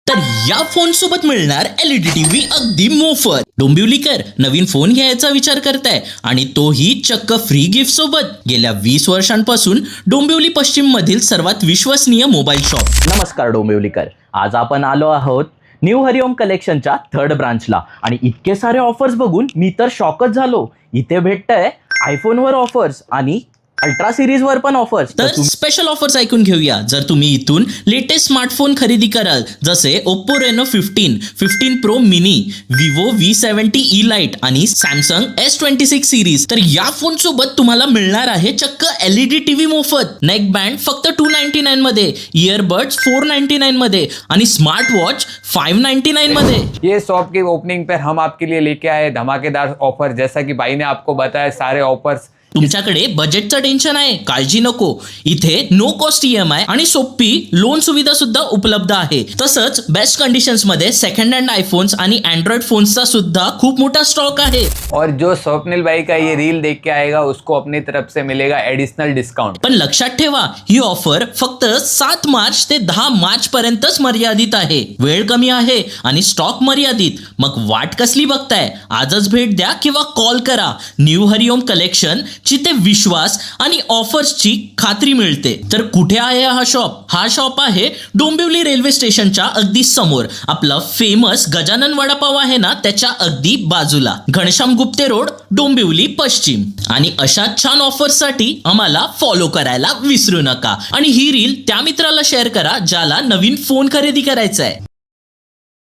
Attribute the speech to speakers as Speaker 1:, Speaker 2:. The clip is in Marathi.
Speaker 1: तर या फोन सोबत मिळणार LED टीव्ही अगदी मोफत. डोंबिवलीकर नवीन फोन घ्यायचा विचार करताय आणि तोही चक्क फ्री गिफ्ट सोबत. गेल्या 20 वर्षांपासून डोंबिवली पश्चिम मधील सर्वात विश्वसनीय मोबाईल शॉप. नमस्कार डोंबिवलीकर, आज आपण आलो आहोत न्यू हरिओम कलेक्शनच्या 3rd ब्रांचला आणि इतके सारे ऑफर्स बघून मी तर शॉकच झालो. इथे भेटतंय आयफोनवर ऑफर्स आणि अल्ट्रा सिरीज वर पण ऑफर्स. तर स्पेशल ऑफर्स ऐकून घेऊया. जर तुम्ही इथून लेटेस्ट स्मार्टफोन खरेदी कराल जसे Oppo Reno 15, 15 Pro Mini, Vivo V70 E Lite आणि Samsung S26 सिरीज, तर या फोन सोबत तुम्हाला मिळणार आहे चक्क LED टीव्ही मोफत, नेक बँड फक्त 299 मध्ये, इयरबड्स 499 मध्ये आणि स्मार्ट वॉच 599 मध्ये.
Speaker 2: ये शॉप की ओपनिंग पर हम आपके लिए लेके आए धमाकेदार ऑफर. जैसा कि भाई ने आपको बताया सारे ऑफर्स.
Speaker 1: तुमच्याकडे बजेटचं टेन्शन आहे, काळजी नको. इथे नो कॉस्ट EMI आणि सोपी लोन सुविधा सुद्धा उपलब्ध आहे. तसंच बेस्ट कंडिशन्स मध्ये सेकंड हँड आयफोन्स आणि अँड्रॉइड फोन्सचा सुद्धा खूप मोठा स्टॉक आहे.
Speaker 2: और जो स्वप्निल भाई का ये रील देख के आएगा उसको अपनी तरफ से मिलेगा एडिशनल डिस्काउंट.
Speaker 1: पण लक्षात ठेवा, ही ऑफर फक्त 7 मार्च ते 10 मार्च पर्यंतच मर्यादित आहे. वेळ कमी आहे आणि स्टॉक मर्यादित. मग वाट कसली बघताय? आजच भेट द्या किंवा कॉल करा. न्यू हरिओम कलेक्शन, जिथे विश्वास आणि ऑफर्सची खात्री मिळते. तर कुठे आहे हा शॉप? हा शॉप आहे डोंबिवली रेल्वे स्टेशनच्या अगदी समोर. आपला फेमस गजानन वडापाव आहे ना, त्याच्या अगदी बाजूला. घनश्याम गुप्ते रोड, डोंबिवली पश्चिम. आणि अशा छान ऑफर्ससाठी आम्हाला फॉलो करायला विसरू नका आणि ही रील त्या मित्राला शेअर करा ज्याला नवीन फोन खरेदी करायचा आहे.